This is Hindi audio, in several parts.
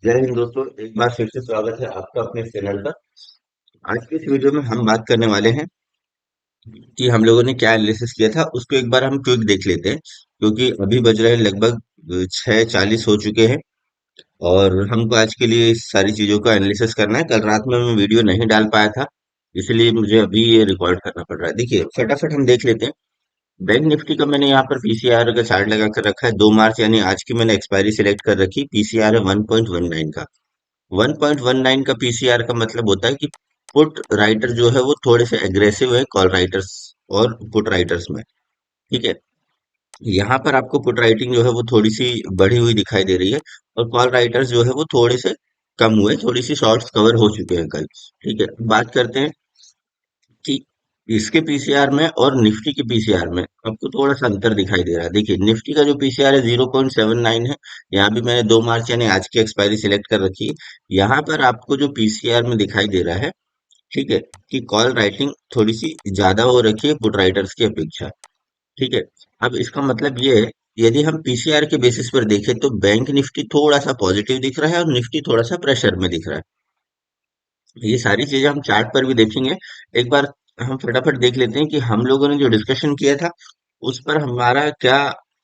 जय हिंद दोस्तों। एक बार फिर से स्वागत है आपका अपने चैनल पर। आज की इस वीडियो में हम बात करने वाले हैं कि हम लोगों ने क्या एनालिसिस किया था, उसको एक बार हम क्विक देख लेते हैं। क्योंकि अभी बज रहे हैं लगभग 6:40 हो चुके हैं और हमको आज के लिए इस सारी चीजों का एनालिसिस करना है। कल रात में मैं वीडियो नहीं डाल पाया था, इसलिए मुझे अभी ये रिकॉर्ड करना पड़ रहा है। देखिए, फटाफट हम देख लेते हैं। बैंक निफ्टी का मैंने यहाँ पर पीसीआर का चार्ट लगा कर रखा है। 2 मार्च यानी आज की मैंने एक्सपायरी सिलेक्ट कर रखी। पीसीआर है 1.19 का। 1.19 का पीसीआर का मतलब होता है कि पुट राइटर जो है वो थोड़े से एग्रेसिव है कॉल राइटर्स और पुट राइटर्स में। ठीक है। यहाँ पर आपको पुट राइटिंग जो है वो थोड़ी सी बढ़ी हुई दिखाई दे रही है और कॉल राइटर्स जो है वो थोड़े से कम हुए, थोड़ी सी शॉर्ट्स कवर हो चुके हैं कल। ठीक है, बात करते हैं कि इसके पीसीआर में और निफ्टी के पीसीआर में आपको थोड़ा सा अंतर दिखाई दे रहा है। देखिए, निफ्टी का जो पीसीआर है 0.79 है। यहाँ भी मैंने 2 मार्च यानी आज की एक्सपायरी सिलेक्ट कर रखी है। यहाँ पर आपको जो पीसीआर में दिखाई दे रहा है, ठीक है, कि कॉल राइटिंग थोड़ी सी ज्यादा हो रखी है पुट राइटर्स की अपेक्षा। ठीक है। अब इसका मतलब ये है, यदि हम पीसीआर के बेसिस पर देखें तो बैंक निफ्टी थोड़ा सा पॉजिटिव दिख रहा है और निफ्टी थोड़ा सा प्रेशर में दिख रहा है। ये सारी चीजें हम चार्ट पर भी देखेंगे। एक बार हम फटाफट देख लेते हैं कि हम लोगों ने जो डिस्कशन किया था उस पर हमारा क्या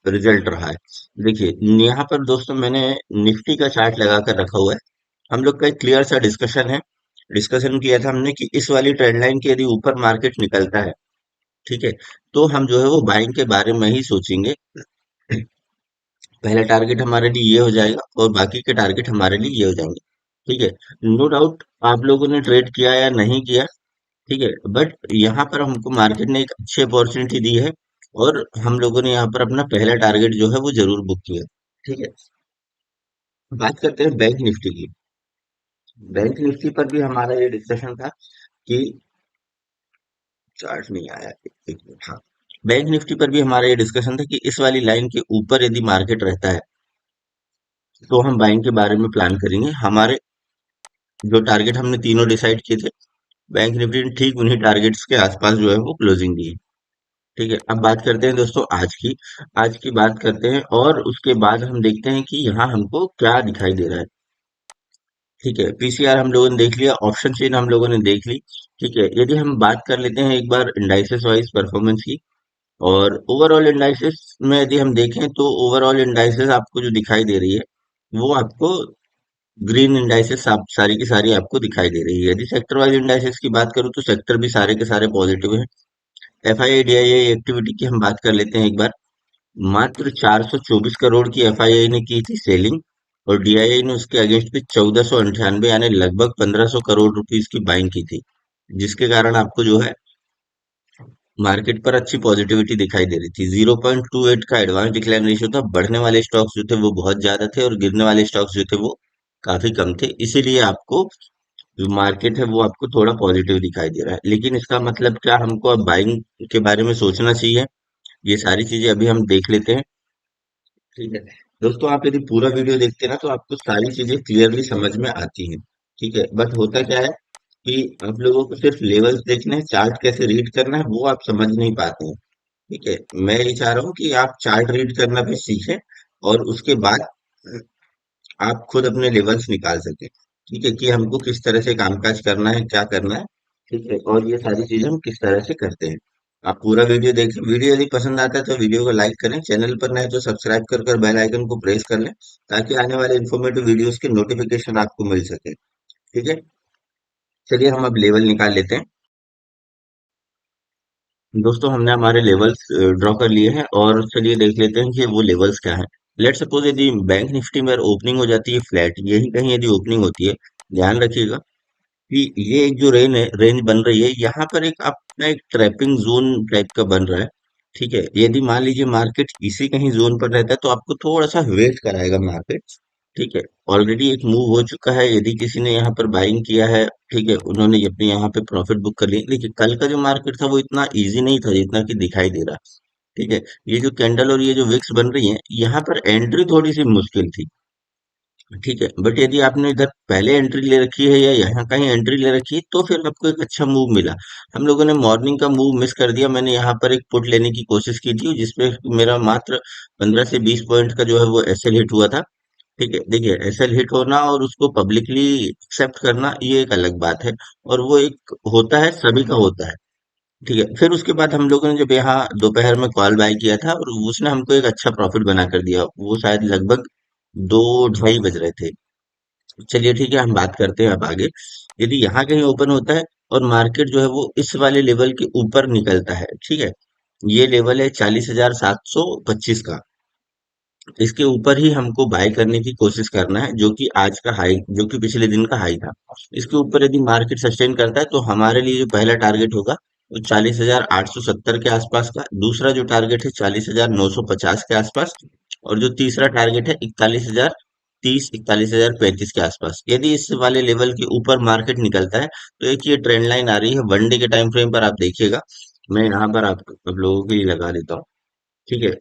रिजल्ट रहा है। देखिए, यहाँ पर दोस्तों मैंने निफ्टी का चार्ट लगा कर रखा हुआ है। हम लोग का एक क्लियर सा डिस्कशन है। डिस्कशन किया था हमने कि इस वाली ट्रेंड लाइन के यदि ऊपर मार्केट निकलता है, ठीक है, तो हम जो है वो बाइंग के बारे में ही सोचेंगे। पहला टारगेट हमारे लिए ये हो जाएगा और बाकी के टारगेट हमारे लिए ये हो जाएंगे। ठीक है। नो डाउट आप लोगों ने ट्रेड किया या नहीं किया, ठीक है, बट यहाँ पर हमको मार्केट ने एक अच्छी अपॉर्चुनिटी दी है और हम लोगों ने यहाँ पर अपना पहला टारगेट जो है वो जरूर बुक किया। ठीक है। बात करते हैं बैंक निफ्टी की। बैंक निफ्टी पर भी हमारा ये डिस्कशन था कि चार्ट नहीं आया, एक मिनट, हाँ। बैंक निफ्टी पर भी हमारा ये डिस्कशन था कि इस वाली लाइन के ऊपर यदि मार्केट रहता है तो हम बाइंग के बारे में प्लान करेंगे। हमारे जो टारगेट हमने तीनों डिसाइड किए थे, बैंक निफ्टी ने ठीक उन्हीं टारगेट्स के आसपास जो है वो क्लोजिंग दी है। ठीक है, अब बात करते हैं दोस्तों आज की बात करते हैं और उसके बाद हम देखते हैं कि यहाँ हमको क्या दिखाई दे रहा है। ठीक है, पीसीआर हम लोगों ने देख लिया, ऑप्शन चेन हम लोगों ने देख ली। ठीक है, यदि हम बात कर लेते हैं एक बार इंडाइसेस वाइज परफॉर्मेंस की और ओवरऑल इंडाइसेस में यदि हम देखें तो ओवरऑल इंडाइसेस आपको जो दिखाई दे रही है वो आपको ग्रीन इंडाइसेस आप सारी की सारी आपको दिखाई दे रही है। यदि सेक्टर वाइज इंडाइसेस की बात करूँ तो सेक्टर भी सारे के सारे पॉजिटिव है। एफआईआई डीआईआई एक्टिविटी की हम बात कर लेते हैं एक बार। मात्र 424 करोड़ की एफआईआई ने की थी सेलिंग और डीआईआई ने उसके अगेंस्ट पे 1498 यानी लगभग 1500 करोड़ रुपीस की बाइंग की थी, जिसके कारण आपको जो है मार्केट पर अच्छी पॉजिटिविटी दिखाई दे रही थी। 0.28 का एडवांस डिक्लाइन रेशियो था। बढ़ने वाले स्टॉक्स जो थे वो बहुत ज्यादा थे और गिरने वाले स्टॉक्स जो थे वो काफी कम थे, इसीलिए आपको जो मार्केट है वो आपको थोड़ा पॉजिटिव दिखाई दे रहा है। लेकिन इसका मतलब क्या हमको अब बाइंग के बारे में सोचना चाहिए, ये सारी चीजें अभी हम देख लेते हैं। ठीक है दोस्तों, आप यदि पूरा वीडियो देखते हैं ना तो आपको सारी चीजें क्लियरली समझ में आती हैं। ठीक है, बट होता क्या है कि आप लोगों को सिर्फ लेवल्स देखने हैं, चार्ट कैसे रीड करना है वो आप समझ नहीं पाते हैं। ठीक है, मैं ये चाह रहा हूँ कि आप चार्ट रीड करना भी सीखें और उसके बाद आप खुद अपने लेवल्स निकाल सकें। ठीक है, कि हमको किस तरह से कामकाज करना है, क्या करना है। ठीक है, और ये सारी चीजें हम किस तरह से करते हैं। आप पूरा वीडियो देखें। वीडियो यदि पसंद आता है तो वीडियो को लाइक करें, चैनल पर नए तो सब्सक्राइब कर बेल आइकन को प्रेस कर लें ताकि आने वाले इन्फॉर्मेटिव वीडियोस के नोटिफिकेशन आपको मिल सके। ठीक है, चलिए हम अब लेवल निकाल लेते हैं। दोस्तों, हमने हमारे लेवल्स ड्रॉ कर लिए हैं और चलिए देख लेते हैं कि वो लेवल्स क्या है। लेट सपोज यदि बैंक निफ्टी में ओपनिंग हो जाती है फ्लैट, यही कहीं यदि ओपनिंग होती है, ध्यान रखिएगा कि ये एक जो रेंज बन रही है, यहाँ पर एक अपना एक ट्रैपिंग जोन टाइप का बन रहा है। ठीक है, यदि मान लीजिए मार्केट इसी कहीं जोन पर रहता है तो आपको थोड़ा सा वेट कराएगा मार्केट। ठीक है, ऑलरेडी एक मूव हो चुका है। यदि किसी ने यहाँ पर बाइंग किया है, ठीक है, उन्होंने अपने यहाँ पे प्रॉफिट बुक कर लिया। देखिए, कल का जो मार्केट था वो इतना इजी नहीं था जितना कि दिखाई दे रहा। ठीक है, ये जो कैंडल और ये जो विक्स बन रही है, यहाँ पर एंट्री थोड़ी सी मुश्किल थी। ठीक है, बट यदि आपने इधर पहले एंट्री ले रखी है या यहाँ कहीं एंट्री ले रखी है तो फिर आपको एक अच्छा मूव मिला। हम लोगों ने मॉर्निंग का मूव मिस कर दिया। मैंने यहाँ पर एक पुट लेने की कोशिश की थी जिसपे मेरा मात्र 15 से 20 पॉइंट का जो है वो एसएल हिट हुआ था। ठीक है, देखिए एसएल हिट होना और उसको पब्लिकली एक्सेप्ट करना ये एक अलग बात है, और वो एक होता है, सभी का होता है। ठीक है, फिर उसके बाद हम लोगों ने जब यहाँ दोपहर में कॉल बाय किया था और उसने हमको एक अच्छा प्रॉफिट बना कर दिया, वो शायद लगभग 2 ढाई बज रहे थे। चलिए ठीक है, हम बात करते हैं अब आगे। यदि यहाँ कहीं ओपन होता है और मार्केट जो है वो इस वाले लेवल के ऊपर निकलता है, ठीक है, ये लेवल है 40,725 का। इसके ऊपर ही हमको बाय करने की कोशिश करना है, जो कि आज का हाई, जो कि पिछले दिन का हाई था। इसके ऊपर यदि मार्केट सस्टेन करता है तो हमारे लिए जो पहला टारगेट होगा वो 40,870 के आसपास का, दूसरा जो टारगेट है 40,950 के आसपास, और जो तीसरा टारगेट है 41,030 41,035 के आसपास। यदि इस वाले लेवल के ऊपर मार्केट निकलता है तो एक ये ट्रेंड लाइन आ रही है, वन डे के टाइम फ्रेम पर आप देखिएगा। मैं यहाँ पर आप लोगों के लिए लगा देता हूँ। ठीक है,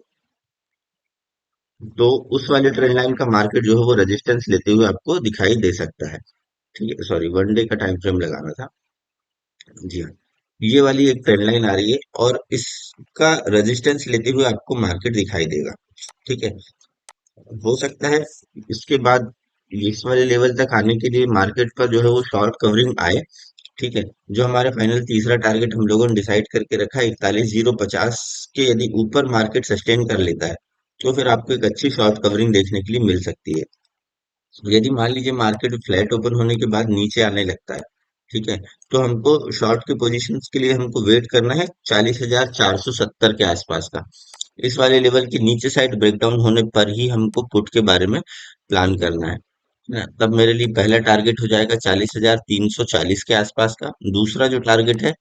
तो उस वाले ट्रेंड लाइन का मार्केट जो है वो रेजिस्टेंस लेते हुए आपको दिखाई दे सकता है। ठीक है, सॉरी, वन डे का टाइम फ्रेम लगाना था। जी हाँ, ये वाली एक ट्रेंड लाइन आ रही है और इसका रेजिस्टेंस लेते हुए आपको मार्केट दिखाई देगा। ठीक है, हो सकता है इसके बाद इस वाले लेवल तक आने के लिए मार्केट पर जो है वो शॉर्ट कवरिंग आए। ठीक है, जो हमारा फाइनल तीसरा टारगेट हम लोगों ने डिसाइड करके रखा है 41,050 के, यदि ऊपर मार्केट सस्टेन कर लेता है तो फिर आपको एक अच्छी शॉर्ट कवरिंग देखने के लिए मिल सकती है। यदि मान लीजिए मार्केट फ्लैट ओपन होने के बाद नीचे आने लगता है, ठीक है, तो हमको शॉर्ट के पोजीशंस के लिए हमको वेट करना है 40,470 के आसपास का। इस वाले लेवल के नीचे साइड ब्रेकडाउन होने पर ही हमको पुट के बारे में प्लान करना है ना। तब मेरे लिए पहला टारगेट हो जाएगा 40,340 के आसपास का, दूसरा जो टारगेट है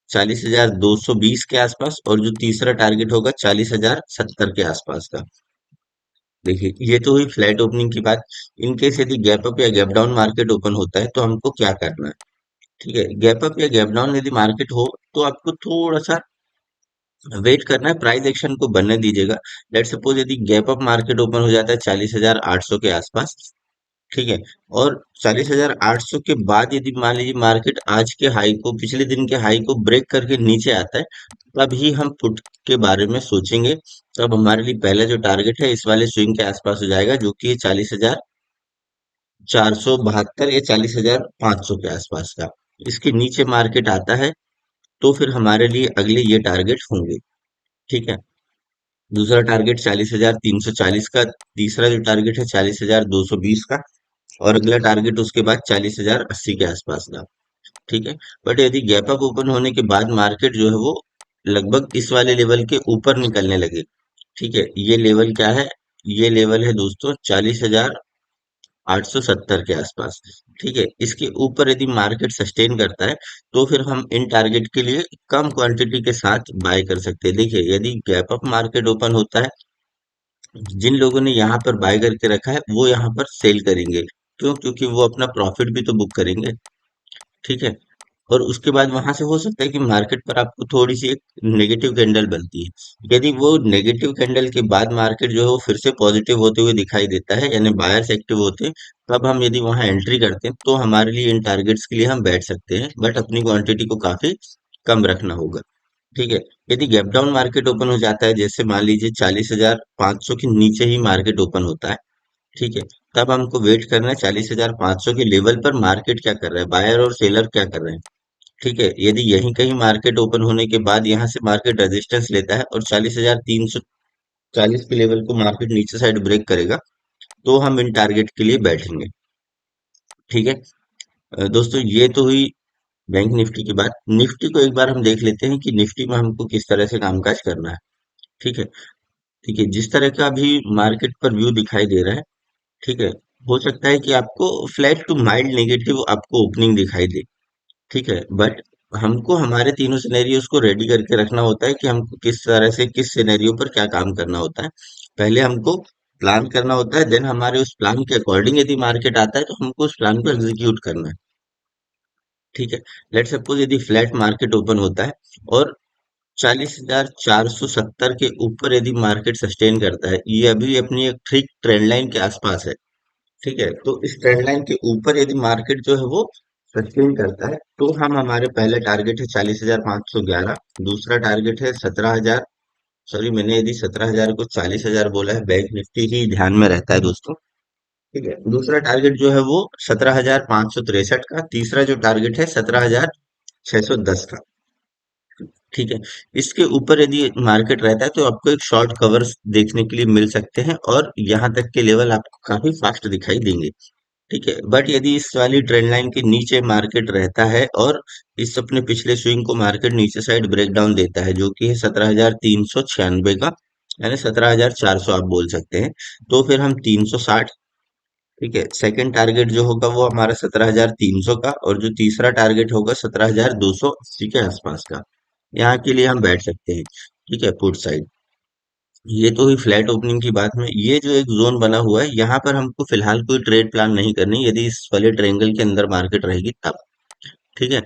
40,220 के आसपास, और जो तीसरा टारगेट होगा 40,070 के आसपास का। देखिए, ये तो हुई फ्लैट ओपनिंग की बात। इन केस यदि गैप अप या गैप डाउन मार्केट ओपन होता है तो हमको क्या करना है? ठीक है, गैप अप या गैप डाउन यदि मार्केट हो तो आपको थोड़ा सा वेट करना है, प्राइस एक्शन को बनने दीजिएगा। लेट सपोज यदि गैप अप मार्केट ओपन हो जाता है 40,800 के आसपास, ठीक है, और 40,800 के बाद यदि मान लीजिए मार्केट आज के हाई को, पिछले दिन के हाई को ब्रेक करके नीचे आता है, तब ही हम पुट के बारे में सोचेंगे। तब हमारे लिए पहला जो टारगेट है इस वाले स्विंग के आसपास हो जाएगा, जो कि 40,472 या 40,500 के आसपास का। इसके नीचे मार्केट आता है तो फिर हमारे लिए अगले ये टारगेट होंगे। ठीक है, दूसरा टारगेट 40,340 का, तीसरा जो टारगेट है 40,220 का, और अगला टारगेट उसके बाद 40,080 के आसपास का। ठीक है, बट यदि गैप अप ओपन होने के बाद मार्केट जो है वो लगभग इस वाले लेवल के ऊपर निकलने लगे, ठीक है, ये लेवल क्या है? ये लेवल है दोस्तों 40,870 के आसपास। ठीक है, इसके ऊपर यदि मार्केट सस्टेन करता है तो फिर हम इन टारगेट के लिए कम क्वांटिटी के साथ बाय कर सकते हैं। देखिए, यदि गैप अप मार्केट ओपन होता है, जिन लोगों ने यहाँ पर बाय करके रखा है वो यहाँ पर सेल करेंगे। क्यों? क्योंकि वो अपना प्रॉफिट भी तो बुक करेंगे। ठीक है, और उसके बाद वहां से हो सकता है कि मार्केट पर आपको थोड़ी सी एक नेगेटिव कैंडल बनती है। यदि वो नेगेटिव कैंडल के बाद मार्केट जो है वो फिर से पॉजिटिव होते हुए दिखाई देता है, यानी बायर्स एक्टिव होते हैं, तब हम यदि वहां एंट्री करते हैं तो हमारे लिए इन टारगेट्स के लिए हम बैठ सकते हैं, बट अपनी क्वांटिटी को काफी कम रखना होगा। ठीक है, यदि गैप डाउन मार्केट ओपन हो जाता है, जैसे मान लीजिए 40,500 के नीचे ही मार्केट ओपन होता है, ठीक है, तब हमको वेट करना है 40,500 के लेवल पर मार्केट क्या कर रहा है, बायर और सेलर क्या कर रहे हैं। ठीक है, यदि यहीं कहीं मार्केट ओपन होने के बाद यहाँ से मार्केट रेजिस्टेंस लेता है और 40,340 के लेवल को मार्केट नीचे साइड ब्रेक करेगा, तो हम इन टारगेट के लिए बैठेंगे। ठीक है, दोस्तों ये तो हुई बैंक निफ्टी की बात। निफ्टी को एक बार हम देख लेते हैं कि निफ्टी में हमको किस तरह से कामकाज करना है। ठीक है, ठीक है, जिस तरह का अभी मार्केट पर व्यू दिखाई दे रहा है, ठीक है, हो सकता है कि आपको फ्लैट टू माइल्ड नेगेटिव आपको ओपनिंग दिखाई दे। ठीक है, बट हमको हमारे तीनों सिनेरियोज को रेडी करके रखना होता है कि हमको किस तरह से किस सिनेरियो पर क्या काम करना होता है। पहले हमको प्लान करना होता है, देन हमारे उस प्लान के अकॉर्डिंग यदि मार्केट आता है तो हमको उस प्लान को एग्जीक्यूट करना है। ठीक है, लेट सपोज यदि फ्लैट मार्केट ओपन होता है और 40,470 के ऊपर यदि मार्केट सस्टेन करता है, ये अभी अपनी एक ठीक ट्रेंड लाइन के आसपास है। ठीक है, तो इस ट्रेंड लाइन के ऊपर यदि मार्केट जो है वो सस्टेन करता है तो हम, हमारे पहले टारगेट है 40,511, दूसरा टारगेट है 17,000, सॉरी मैंने यदि 17,000 को 40,000 बोला है, बैंक निफ्टी ही ध्यान में रहता है दोस्तों। ठीक है, दूसरा टारगेट जो है वो 17,563 का, तीसरा जो टारगेट है 17,610 का। ठीक है, इसके ऊपर यदि मार्केट रहता है तो आपको एक शॉर्ट कवर्स देखने के लिए मिल सकते हैं और यहाँ तक के लेवल आपको काफी फास्ट दिखाई देंगे। ठीक है, बट यदि इस वाली ट्रेंड लाइन के नीचे मार्केट रहता है और इस अपने पिछले स्विंग को मार्केट नीचे साइड ब्रेक डाउन देता है जो कि है 17,396 का, यानी 17,400 आप बोल सकते हैं, तो फिर हम 360, ठीक है, सेकंड टारगेट जो होगा वो हमारा 17,300 का, और जो तीसरा टारगेट होगा 17,280 के आसपास का, यहाँ के लिए हम बैठ सकते हैं। ठीक है, पुट साइड। ये तो हुई फ्लैट ओपनिंग की बात में। ये जो एक जोन बना हुआ है यहाँ पर हमको फिलहाल कोई ट्रेड प्लान नहीं करनी यदि इस वाले ट्रायंगल के अंदर मार्केट रहेगी तब। ठीक है,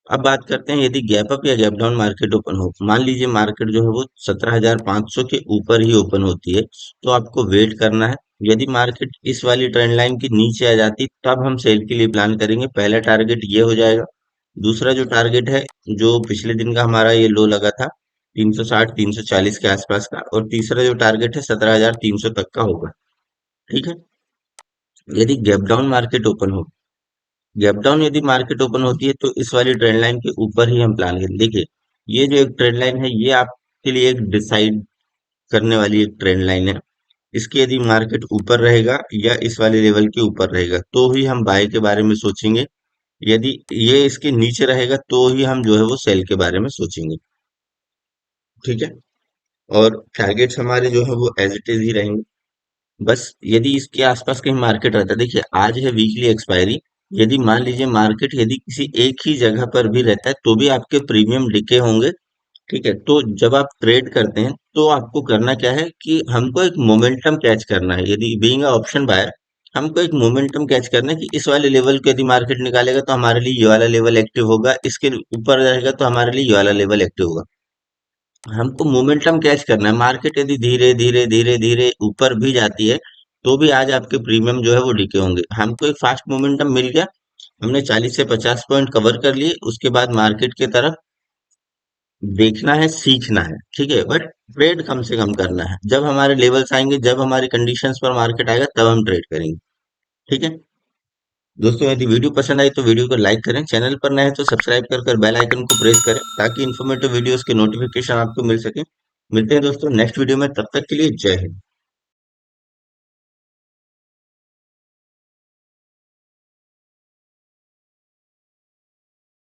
अब बात करते हैं यदि गैप अप या गैप डाउन मार्केट ओपन हो। मान लीजिए मार्केट जो है वो 17,500 के ऊपर ही ओपन होती है, तो आपको वेट करना है। यदि मार्केट इस वाली ट्रेंड लाइन के नीचे आ जाती तब हम सेल के लिए प्लान करेंगे। पहला टारगेट ये हो जाएगा। दूसरा जो टारगेट है, जो पिछले दिन का हमारा ये लो लगा था 360 340 के आसपास का, और तीसरा जो टारगेट है 17,300 तक का होगा। ठीक है, यदि गैप डाउन मार्केट ओपन हो, गैप डाउन यदि मार्केट ओपन होती है तो इस वाली ट्रेंड लाइन के ऊपर ही हम प्लान करें। देखिए, ये जो एक ट्रेंड लाइन है ये आपके लिए एक डिसाइड करने वाली एक ट्रेंड लाइन है। इसकी यदि मार्केट ऊपर रहेगा या इस वाले लेवल के ऊपर रहेगा तो ही हम बाय के बारे में सोचेंगे। यदि ये इसके नीचे रहेगा तो ही हम जो है वो सेल के बारे में सोचेंगे। ठीक है, और टारगेट्स हमारे जो है वो एज इट इज ही रहेंगे। बस यदि इसके आसपास कहीं मार्केट रहता है, देखिए आज है वीकली एक्सपायरी, यदि मान लीजिए मार्केट यदि किसी एक ही जगह पर भी रहता है तो भी आपके प्रीमियम डिके होंगे। ठीक है, तो जब आप ट्रेड करते हैं तो आपको करना क्या है कि हमको एक मोमेंटम कैच करना है। यदि बीइंग अ ऑप्शन बायर हमको एक मोमेंटम कैच करना है कि इस वाले लेवल को यदि मार्केट निकालेगा तो हमारे लिए ये वाला लेवल एक्टिव होगा, इसके ऊपर रहेगा तो हमारे लिए ये वाला लेवल एक्टिव होगा। हमको मोमेंटम कैच करना है। मार्केट यदि धीरे धीरे धीरे धीरे ऊपर भी जाती है तो भी आज आपके प्रीमियम जो है वो डिके होंगे। हमको एक फास्ट मोमेंटम मिल गया, हमने 40 से 50 पॉइंट कवर कर लिए, उसके बाद मार्केट की तरफ देखना है, सीखना है। ठीक है, बट ट्रेड कम से कम करना है। जब हमारे लेवल्स आएंगे, जब हमारी कंडीशंस पर मार्केट आएगा तब हम ट्रेड करेंगे। ठीक है दोस्तों, यदि वीडियो पसंद आई तो वीडियो को लाइक करें, चैनल पर नए हैं तो सब्सक्राइब कर बेल आइकन को प्रेस करें ताकि इन्फॉर्मेटिव वीडियोस के नोटिफिकेशन आपको मिल सके। मिलते हैं दोस्तों नेक्स्ट वीडियो में, तब तक के लिए जय हिंद।